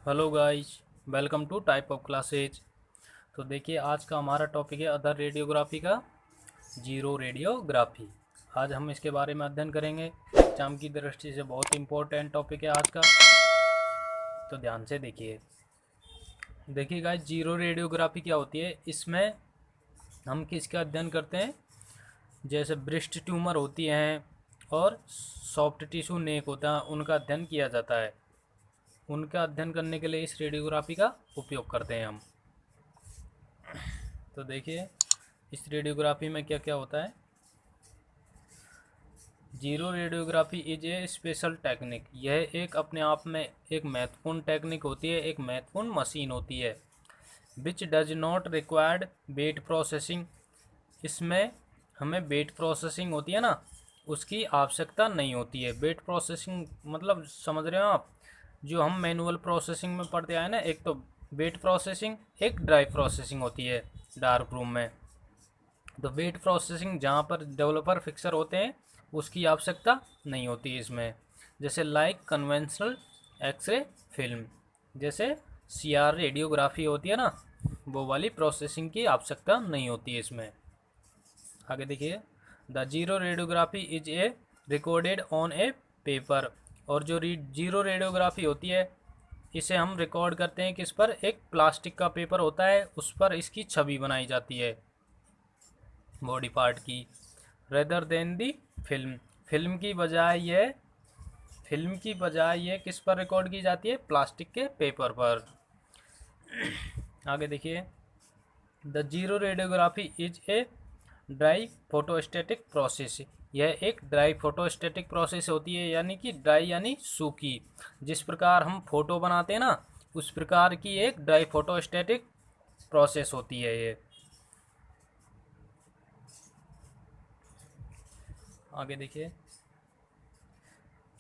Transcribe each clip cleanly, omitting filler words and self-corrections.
Hello guys, welcome to type of classes. तो देखिए, आज का हमारा टॉपिक है अदर रेडियोग्राफी का जीरो रेडियोग्राफी। आज हम इसके बारे में अध्ययन करेंगे। एग्जाम की दृष्टि से बहुत इंपॉर्टेंट टॉपिक है आज का, तो ध्यान से देखिए। देखिए गाइस, जीरो रेडियोग्राफी क्या होती है। इसमें हम किसका अध्ययन करते हैं, जैसे ब्रेस्ट ट्यूमर होती हैं और सॉफ्ट टिश्यू नेक होता है, उनका अध्ययन किया जाता है। उनका अध्ययन करने के लिए इस रेडियोग्राफी का उपयोग करते हैं हम। तो देखिए, इस रेडियोग्राफी में क्या क्या होता है। Zero radiography is A special technique. यह एक अपने आप में एक महत्वपूर्ण टेक्निक होती है, एक महत्वपूर्ण मशीन होती है। Which does not required wet processing. इसमें हमें वेट प्रोसेसिंग होती है ना, उसकी आवश्यकता नहीं होती है। वेट प्रोसेसिंग मतलब समझ रहे हो आप, जो हम मैनुअल प्रोसेसिंग में पढ़ते आए ना, एक तो वेट प्रोसेसिंग, एक ड्राई प्रोसेसिंग होती है डार्क रूम में। तो वेट प्रोसेसिंग जहाँ पर डेवलपर फिक्सर होते हैं, उसकी आवश्यकता नहीं होती इसमें। जैसे लाइक कन्वेंशनल एक्सरे फिल्म, जैसे सीआर रेडियोग्राफी होती है ना, वो वाली प्रोसेसिंग की आवश्यकता नहीं होती है इसमें। आगे देखिए, the xero radiography is A recorded on A paper. और जो जीरो रेडियोग्राफी होती है, इसे हम रिकॉर्ड करते हैं किस पर, एक प्लास्टिक का पेपर होता है, उस पर इसकी छवि बनाई जाती है बॉडी पार्ट की। रेदर देन दी फिल्म, फिल्म की बजाय ये किस पर रिकॉर्ड की जाती है, प्लास्टिक के पेपर पर। आगे देखिए, the xero radiography is a dry photostatic process. यह एक ड्राई फोटोस्टैटिक प्रोसेस होती है, यानी कि ड्राई यानी सूखी। जिस प्रकार हम फोटो बनाते हैं ना, उस प्रकार की एक ड्राई फोटोस्टैटिक प्रोसेस होती है ये। आगे देखिए,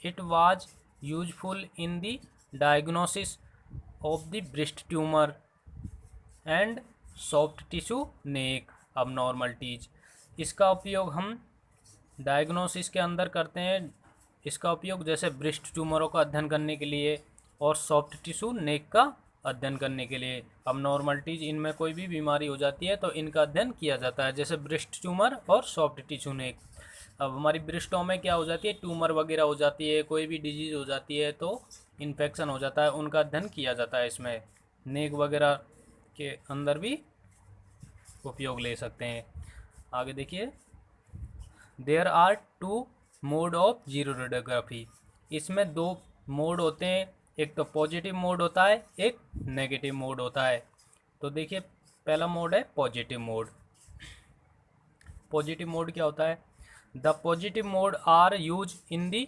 it was useful in the diagnosis of the breast tumour and soft tissue neck abnormalities. इसका उपयोग हम डायग्नोसिस के अंदर करते हैं। इसका उपयोग जैसे ब्रेस्ट ट्यूमरों का अध्ययन करने के लिए और सॉफ्ट टिश्यू नेक का अध्ययन करने के लिए। अबनॉर्मलिटीज, इनमें कोई भी बीमारी हो जाती है तो इनका अध्ययन किया जाता है, जैसे ब्रेस्ट ट्यूमर और सॉफ्ट टिश्यू नेक। अब हमारी ब्रेस्टों में क्या हो जाती है, ट्यूमर वगैरह हो जाती है, कोई भी डिजीज़ हो जाती है, तो इन्फेक्शन हो जाता है, उनका अध्ययन किया जाता है इसमें। नेक वगैरह के अंदर भी उपयोग ले सकते हैं। आगे देखिए, there are two mode of xero radiography. इसमें दो मोड होते हैं, एक तो पॉजिटिव मोड होता है, एक नेगेटिव मोड होता है। तो देखिए, पहला मोड है पॉजिटिव मोड। पॉजिटिव मोड क्या होता है, the positive mode are use in the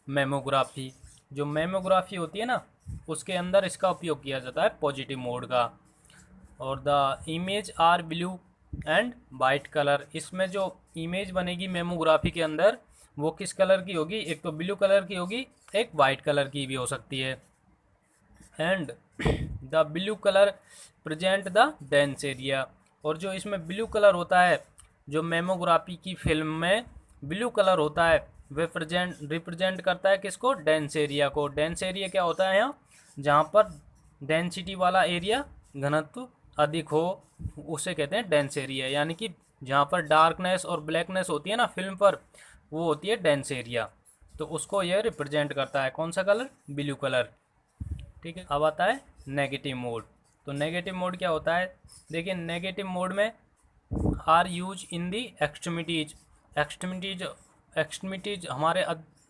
mammography. जो मेमोग्राफी होती है ना, उसके अंदर इसका उपयोग किया जाता है पॉजिटिव मोड का। और the image are blue and white colour. इसमें जो इमेज बनेगी मेमोग्राफी के अंदर, वो किस कलर की होगी, एक तो ब्लू कलर की होगी, एक वाइट कलर की भी हो सकती है। And the blue colour present the dense area. और जो इसमें ब्लू कलर होता है, जो मेमोग्राफी की फिल्म में ब्लू कलर होता है, वह रिप्रेजेंट करता है किसको, डेंस एरिया को। डेंस एरिया क्या होता है, यहाँ जहाँ पर डेंसिटी वाला एरिया, घनत्व अधिक हो, उसे कहते हैं डेंस एरिया। यानी कि जहाँ पर डार्कनेस और ब्लैकनेस होती है ना फिल्म पर, वो होती है डेंस एरिया। तो उसको यह रिप्रेजेंट करता है कौन सा कलर, ब्लू कलर। ठीक है, अब आता है नेगेटिव मोड। तो नेगेटिव मोड क्या होता है, देखिए, नेगेटिव मोड में are use in the extremities. Extremities हमारे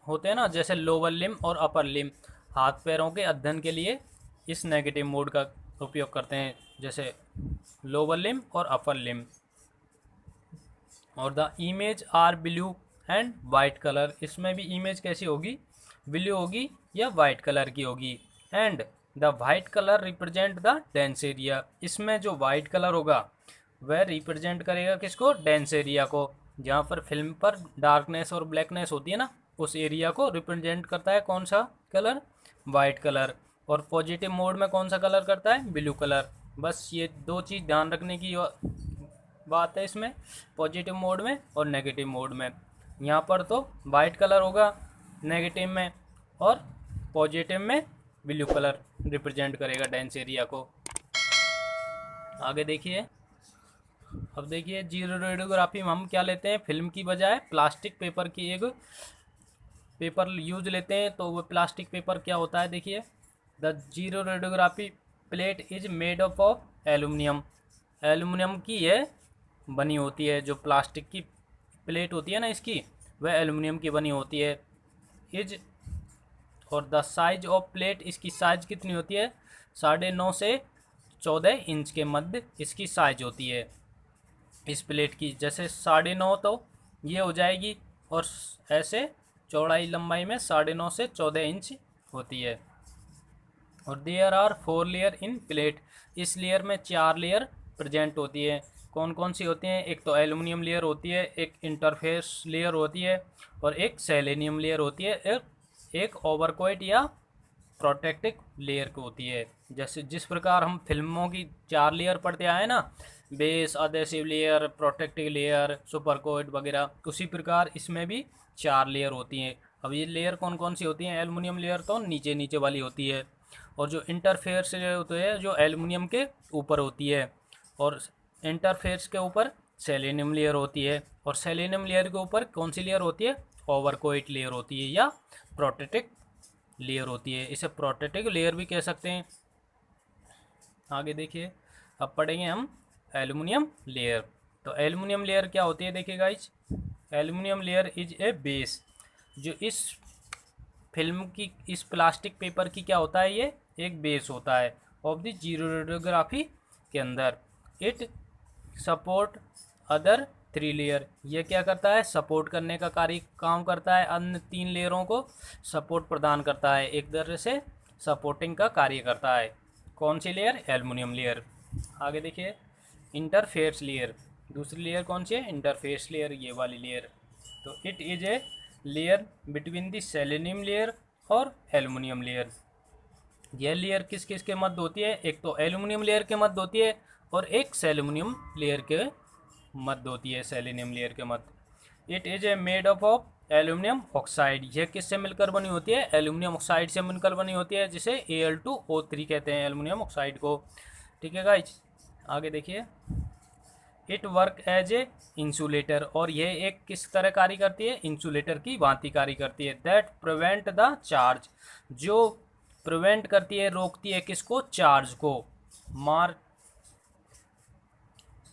होते हैं ना, जैसे लोअर लिम और अपर लिम, हाथ पैरों के अध्ययन के लिए इस नेगेटिव मोड का उपयोग करते हैं, जैसे लोअर लिम और अपर लिम। और the image are blue and white colour. इसमें भी इमेज कैसी होगी, ब्लू होगी या वाइट कलर की होगी। And the white colour represent the dense area. इसमें जो वाइट कलर होगा वह रिप्रेजेंट करेगा किसको, डेंस एरिया को। जहाँ पर फिल्म पर डार्कनेस और ब्लैकनेस होती है ना, उस एरिया को रिप्रेजेंट करता है कौन सा कलर, वाइट कलर। और पॉजिटिव मोड में कौन सा कलर करता है, ब्लू कलर। बस ये दो चीज़ ध्यान रखने की बात है इसमें, पॉजिटिव मोड में और नेगेटिव मोड में। यहाँ पर तो वाइट कलर होगा नेगेटिव में, और पॉजिटिव में ब्लू कलर रिप्रेजेंट करेगा डेंस एरिया को। आगे देखिए, अब देखिए जीरो रेडियोग्राफी में हम क्या लेते हैं, फिल्म की बजाय प्लास्टिक पेपर की एक पेपर यूज लेते हैं। तो वो प्लास्टिक पेपर क्या होता है, देखिए the xero radiography plate is made up of aluminium. Aluminium की ये बनी होती है, जो प्लास्टिक की प्लेट होती है ना इसकी, वह एल्यूमिनियम की बनी होती है। इज और द साइज ऑफ प्लेट, इसकी साइज कितनी होती है, 9.5 से 14 इंच के मध्य इसकी साइज होती है इस प्लेट की। जैसे 9.5 तो ये हो जाएगी, और ऐसे चौड़ाई लंबाई में 9.5 से 14 इंच होती है। और there are 4 layer in plate, इस लेयर में 4 लेयर प्रेजेंट होती है। कौन कौन सी होती हैं, एक तो एल्युमिनियम लेयर होती है, एक इंटरफेस लेयर होती है, और एक सेलेनियम लेयर होती है, एक ओवरकोट या प्रोटेक्टिव लेयर की होती है। जैसे जिस प्रकार हम फिल्मों की 4 लेयर पढ़ते आए ना, base, adhesive layer, protective layer, supercoat वगैरह, उसी प्रकार इसमें भी 4 लेयर होती हैं। अब ये लेयर कौन कौन सी होती हैं, एल्युमिनियम लेयर तो नीचे नीचे वाली होती है, और जो इंटरफेस लेयर होती है जो एल्युमिनियम के ऊपर होती है, और इंटरफेस के ऊपर सेलेनियम लेयर होती है, और सेलेनियम लेयर के ऊपर कौन सी लेयर होती है, ओवरकोट लेयर होती है या प्रोटेक्टिव लेयर होती है। इसे प्रोटेक्टिव लेयर भी कह सकते हैं। आगे देखिए, अब पढ़ेंगे हम एल्युमिनियम लेयर। तो एल्युमिनियम लेयर क्या होती है, देखिए guys, aluminium layer is a base, जो इस फिल्म की, इस प्लास्टिक पेपर की क्या होता है, ये एक बेस होता है ऑफ द जीरो रेडियोग्राफी के अंदर। इट सपोर्ट अदर 3 लेयर, ये क्या करता है, सपोर्ट करने का काम करता है, अन्य 3 लेयरों को सपोर्ट प्रदान करता है, एक तरह से सपोर्टिंग का कार्य करता है। कौन सी लेयर, एल्युमिनियम लेयर। आगे देखिए, इंटरफेस लेयर, दूसरी लेयर कौन सी है, इंटरफेस लेयर, ये वाली लेयर। तो it is a layer between the selenium layer और एल्युमिनियम लेयर। यह लेयर किस किस के मध्य होती है, एक तो एल्युमिनियम लेयर के मध्य होती है, और एक सेलेनियम लेयर के मध्य होती है, सेलेनियम लेयर के मध्य। It is a made up of aluminium oxide, यह किससे मिलकर बनी होती है, एल्युमिनियम ऑक्साइड से मिलकर बनी होती है, जिसे Al2O3 कहते हैं, एल्युमिनियम ऑक्साइड को। ठीक है गाइज, आगे देखिए, it work as a insulator, और यह एक किस तरह कार्य करती है, इंसुलेटर की भांति कार्य करती है। दैट प्रिवेंट द चार्ज, जो प्रिवेंट करती है, रोकती है किसको, चार्ज को,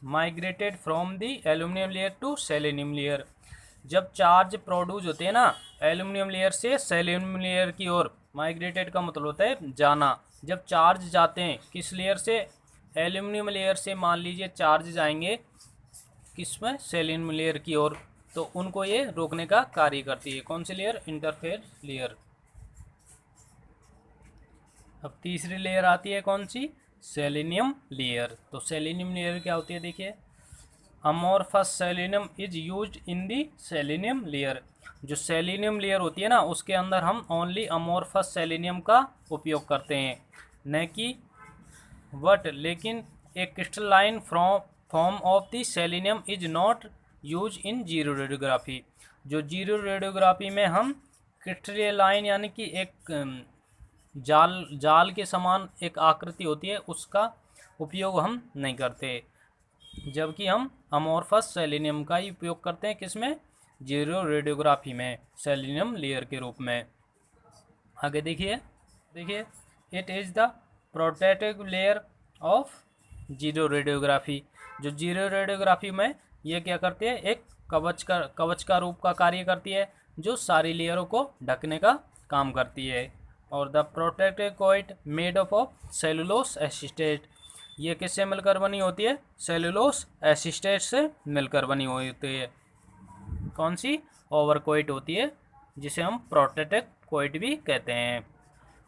migrated from the aluminium layer to selenium layer. जब चार्ज प्रोड्यूस होते हैं ना एल्युमिनियम लेयर से सेलेनियम लेयर की ओर, माइग्रेटेड का मतलब होता है जाना। जब चार्ज जाते हैं किस लेयर से, एल्युमिनियम लेयर से, मान लीजिए चार्ज जाएंगे किसमें, सेलेनियम लेयर की ओर, तो उनको ये रोकने का कार्य करती है। कौन सी लेयर, इंटरफेस लेयर। अब तीसरी लेयर आती है कौन सी, सेलेनियम लेयर। तो सेलेनियम लेयर क्या होती है, देखिए, amorphous selenium is used in the selenium layer. जो सेलेनियम लेयर होती है ना, उसके अंदर हम ओनली अमोर्फस सेलेनियम का उपयोग करते हैं, न कि लेकिन a crystalline form of the selenium is not use in xero radiography. जो जीरो रेडियोग्राफी में हम क्रिस्टलाइन यानी कि एक जाल के समान एक आकृति होती है, उसका उपयोग हम नहीं करते, जबकि हम अमोर्फस सेलेनियम का ही उपयोग करते हैं, किसमें, जीरो रेडियोग्राफी में, सेलेनियम लेयर के रूप में। आगे देखिए, it is the protective layer of xero radiography. जो जीरो रेडियोग्राफी में ये क्या करती है, एक कवच का रूप का कार्य करती है, जो सारी लेयरों को ढकने का काम करती है। और the protective coat made of cellulose acetate, ये किससे मिलकर बनी होती है, सेलुलोस एसिटेट से मिलकर बनी हुई होती है। कौन सी, ओवरकोट होती है, जिसे हम प्रोटेक्टिव कोट भी कहते हैं।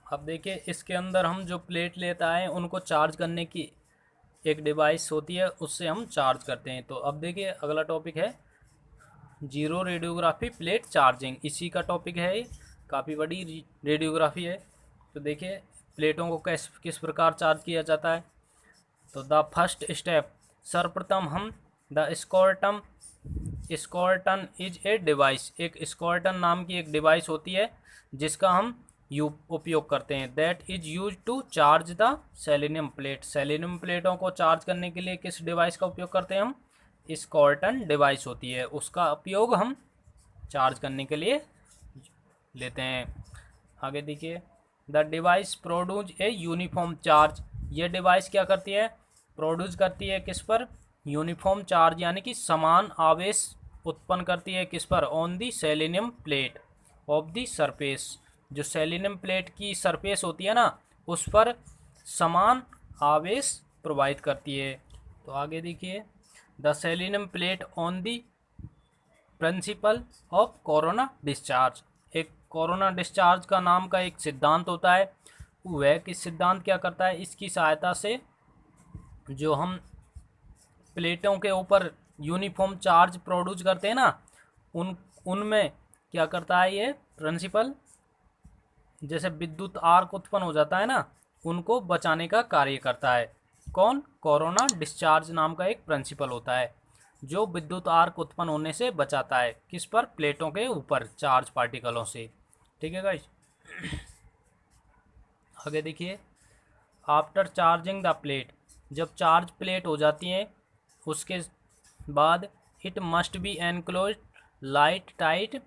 अब देखिए, इसके अंदर हम जो प्लेट लेता है उनको चार्ज करने की एक डिवाइस होती है, उससे हम चार्ज करते हैं। तो अब देखिए, अगला टॉपिक है जीरो रेडियोग्राफी प्लेट चार्जिंग, इसी का टॉपिक है, ये काफ़ी बड़ी रेडियोग्राफी है। तो देखिए, प्लेटों को किस प्रकार चार्ज किया जाता है। तो द फर्स्ट स्टेप, सर्वप्रथम हम द स्कॉर्टन इज ए डिवाइस, एक स्कॉर्टन नाम की एक डिवाइस होती है, जिसका हम उपयोग करते हैं। That is use to charge the selenium plate. Selenium प्लेटों को चार्ज करने के लिए किस डिवाइस का उपयोग करते हैं हम? स्कॉर्टन डिवाइस होती है, उसका उपयोग हम चार्ज करने के लिए लेते हैं। आगे देखिए, the device produce a uniform charge. ये डिवाइस क्या करती है? प्रोड्यूस करती है किस पर? यूनिफॉर्म चार्ज, यानी कि समान आवेश उत्पन्न करती है किस पर? On the selenium plate of the surface. जो सेलेनियम प्लेट की सरफेस होती है ना, उस पर समान आवेश प्रवाहित करती है। तो आगे देखिए, the selenium plate on the principle of corona discharge. एक कोरोना डिस्चार्ज का नाम का एक सिद्धांत होता है। वह किस सिद्धांत क्या करता है? इसकी सहायता से जो हम प्लेटों के ऊपर यूनिफॉर्म चार्ज प्रोड्यूस करते हैं ना, उनमें क्या करता है ये प्रिंसिपल? जैसे विद्युत आर्क उत्पन्न हो जाता है ना, उनको बचाने का कार्य करता है। कौन? कोरोना डिस्चार्ज नाम का एक प्रिंसिपल होता है जो विद्युत आर्क उत्पन्न होने से बचाता है। किस पर? प्लेटों के ऊपर चार्ज पार्टिकलों से। ठीक है गाइस। आगे देखिए, आफ्टर चार्जिंग द प्लेट। जब चार्ज प्लेट हो जाती है उसके बाद it must be enclose light tight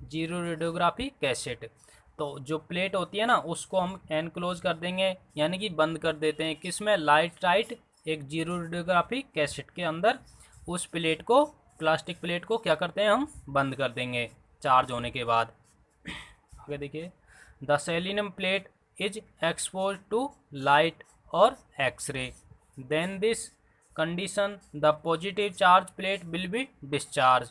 zero radiography cassette. तो जो प्लेट होती है ना, उसको हम एनक्लोज कर देंगे, यानी कि बंद कर देते हैं। किसमें? लाइट टाइट एक जीरो रेडियोग्राफी कैसेट के अंदर उस प्लेट को, प्लास्टिक प्लेट को क्या करते हैं हम? बंद कर देंगे चार्ज होने के बाद। आगे देखिए, the selenium plate is expose to light और x ray, then this condition the positive charge plate will be discharge.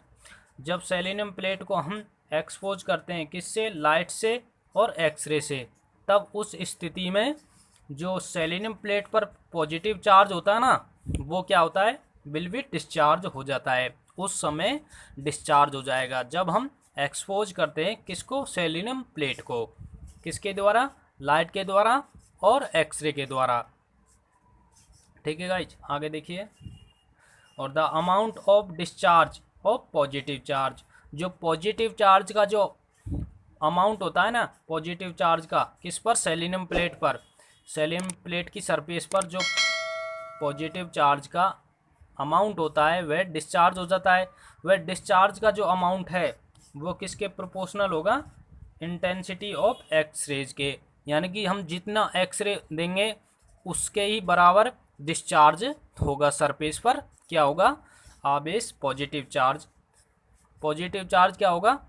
जब सेलेनियम प्लेट को हम एक्सपोज करते हैं किससे? लाइट से और एक्सरे से, तब उस स्थिति में जो सेलेनियम प्लेट पर पॉजिटिव चार्ज होता है ना, वो क्या होता है? विल बी डिस्चार्ज हो जाता है। उस समय डिस्चार्ज हो जाएगा जब हम एक्सपोज करते हैं किसको? सेलेनियम प्लेट को। किसके द्वारा? लाइट के द्वारा और एक्सरे के द्वारा। ठीक है गाइज। आगे देखिए, और the amount of discharge of positive charge. जो पॉजिटिव चार्ज का जो अमाउंट होता है ना, पॉजिटिव चार्ज का, किस पर? सेलेनियम प्लेट पर। सेलेनियम प्लेट की सरफेस पर जो पॉजिटिव चार्ज का अमाउंट होता है वह डिस्चार्ज हो जाता है। वह डिस्चार्ज का जो अमाउंट है वो किसके प्रोपोर्शनल होगा? इंटेंसिटी ऑफ एक्सरेज के, यानी कि हम जितना एक्सरे देंगे उसके ही बराबर डिस्चार्ज होगा सरफेस पर। क्या होगा? आवेश पॉजिटिव चार्ज। पॉजिटिव चार्ज क्या होगा?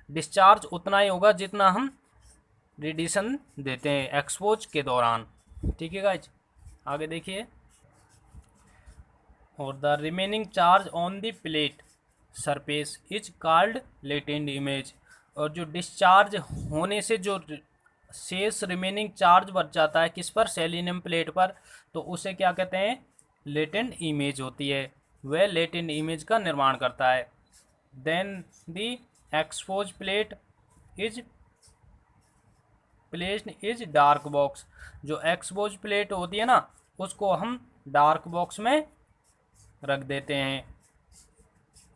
डिस्चार्ज उतना ही होगा जितना हम रेडिएशन देते हैं एक्सपोज के दौरान। ठीक है गाइज। आगे देखिए, और the remaining charge on the plate surface is called latent image. और जो डिस्चार्ज होने से जो शेष रिमेनिंग चार्ज बच जाता है किस पर? सेलेनियम प्लेट पर, तो उसे क्या कहते हैं? लेटेंट इमेज होती है। वह लेटेंट इमेज का निर्माण करता है। Then the expose plate is placed is dark box. जो एक्सपोज प्लेट होती है ना, उसको हम डार्क बॉक्स में रख देते हैं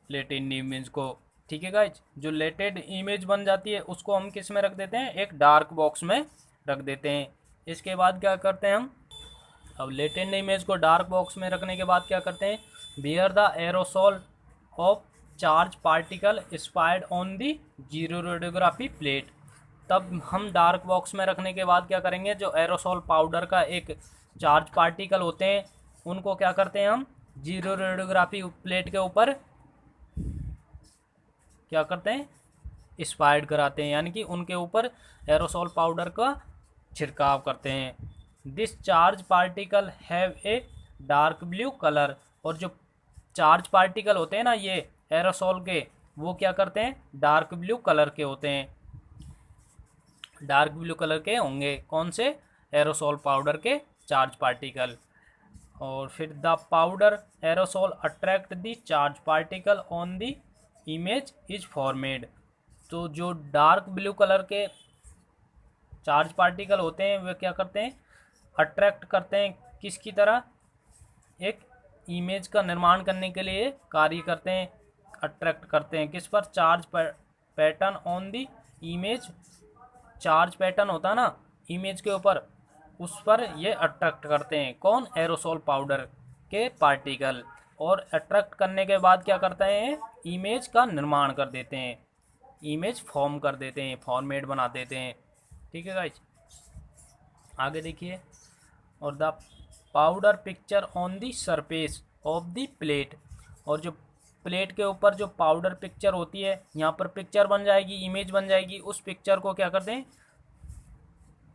लेटेंट इमेज को। ठीक है गाइज। जो लेटेंट इमेज बन जाती है उसको हम किस में रख देते हैं? एक डार्क बॉक्स में रख देते हैं। इसके बाद क्या करते हैं हम? अब लेटेंट इमेज को डार्क बॉक्स में रखने के बाद क्या करते हैं? Bear the aerosol of charge particle sprayed on the xero radiography plate. तब हम डार्क बॉक्स में रखने के बाद क्या करेंगे? जो एरोसोल पाउडर का एक चार्ज पार्टिकल होते हैं उनको क्या करते हैं हम? जीरो रेडियोग्राफी प्लेट के ऊपर क्या करते हैं? स्पायर्ड कराते हैं, यानी कि उनके ऊपर एरोसोल पाउडर का छिड़काव करते हैं। This charge particle have a dark blue colour. और जो चार्ज पार्टिकल होते हैं ना ये एरोसोल के, वो क्या करते हैं? डार्क ब्लू कलर के होते हैं। डार्क ब्लू कलर के होंगे कौन से? एरोसोल पाउडर के चार्ज पार्टिकल। और फिर the powder aerosol attract the charge particle on the image is formed. तो जो डार्क ब्लू कलर के चार्ज पार्टिकल होते हैं वे क्या करते हैं? अट्रैक्ट करते हैं किसकी तरह? एक इमेज का निर्माण करने के लिए कार्य करते हैं। अट्रैक्ट करते हैं किस पर? Charge pattern on the image charge pattern होता है ना इमेज के ऊपर, उस पर ये अट्रैक्ट करते हैं। कौन? एरोसोल पाउडर के पार्टिकल। और अट्रैक्ट करने के बाद क्या करते हैं? इमेज का निर्माण कर देते हैं, इमेज फॉर्म कर देते हैं, फॉर्मेट बना देते हैं। ठीक है गाइज, आगे देखिए। और the powder picture on the surface of the plate, और जो प्लेट के ऊपर जो पाउडर पिक्चर होती है, यहाँ पर पिक्चर बन जाएगी, इमेज बन जाएगी। उस पिक्चर को क्या करते हैं?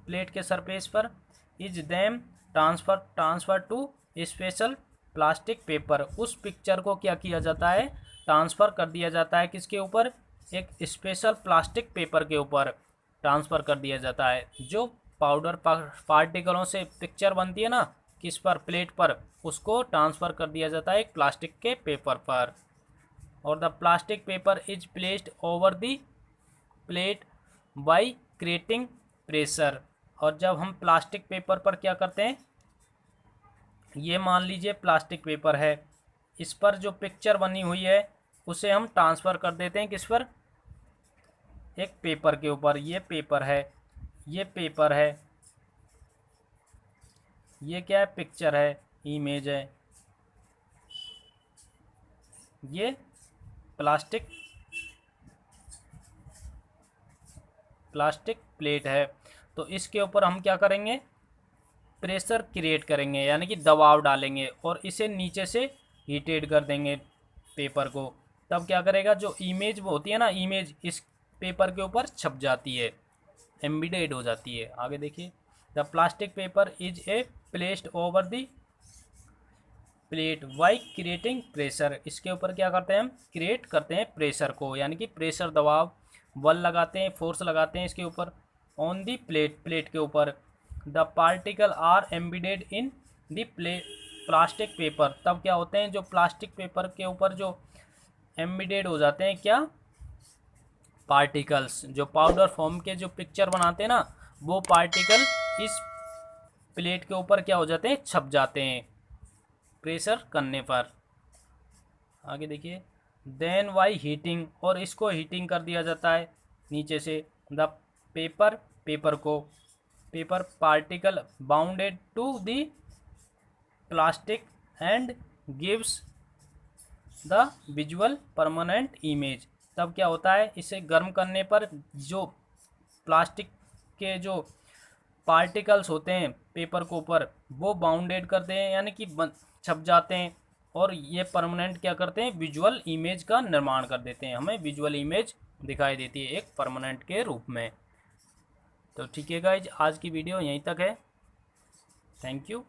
प्लेट के सरफेस पर is them transfer to special plastic paper. उस पिक्चर को क्या किया जाता है? ट्रांसफ़र कर दिया जाता है। किसके ऊपर? एक स्पेशल प्लास्टिक पेपर के ऊपर ट्रांसफ़र कर दिया जाता है। जो पाउडर पार्टिकलों से पिक्चर बनती है ना, किस पर? प्लेट पर, उसको ट्रांसफ़र कर दिया जाता है एक प्लास्टिक के पेपर पर। और the plastic paper is placed over the plate by creating pressure. और जब हम प्लास्टिक पेपर पर क्या करते हैं, ये मान लीजिए प्लास्टिक पेपर है, इस पर जो पिक्चर बनी हुई है उसे हम ट्रांसफ़र कर देते हैं किस पर? एक पेपर के ऊपर। ये पेपर है, ये पेपर है, ये क्या है? पिक्चर है, इमेज है, ये प्लास्टिक प्लेट है। तो इसके ऊपर हम क्या करेंगे? प्रेशर क्रिएट करेंगे, यानी कि दबाव डालेंगे, और इसे नीचे से हीटेड कर देंगे पेपर को। तब क्या करेगा? जो इमेज होती है ना, इमेज इस पेपर के ऊपर छप जाती है, एम्बेडेड हो जाती है। आगे देखिए। The plastic paper is a placed over the plate by creating pressure. इसके ऊपर क्या करते हैं हम? क्रिएट करते हैं प्रेशर को, यानी कि प्रेशर, दबाव, बल लगाते हैं, फोर्स लगाते हैं इसके ऊपर। ऑन दी प्लेट के ऊपर the particle are embedded in the plastic paper. तब क्या होते हैं? जो प्लास्टिक पेपर के ऊपर जो एम्बेडेड हो जाते हैं, क्या? पार्टिकल्स। जो पाउडर फॉर्म के जो पिक्चर बनाते हैं ना, वो पार्टिकल इस प्लेट के ऊपर क्या हो जाते हैं? छप जाते हैं प्रेशर करने पर। आगे देखिए। देन वाई हीटिंग, और इसको हीटिंग कर दिया जाता है नीचे से। The paper particle bounded to the plastic and gives the visual permanent image. तब क्या होता है? इसे गर्म करने पर जो प्लास्टिक के जो पार्टिकल्स होते हैं पेपर के ऊपर, वो बाउंडेड करते हैं, यानी कि छप जाते हैं, और ये परमानेंट क्या करते हैं? विजुअल इमेज का निर्माण कर देते हैं। हमें विजुअल इमेज दिखाई देती है एक परमानेंट के रूप में। तो ठीक है गाइज, आज की वीडियो यहीं तक है। Thank you.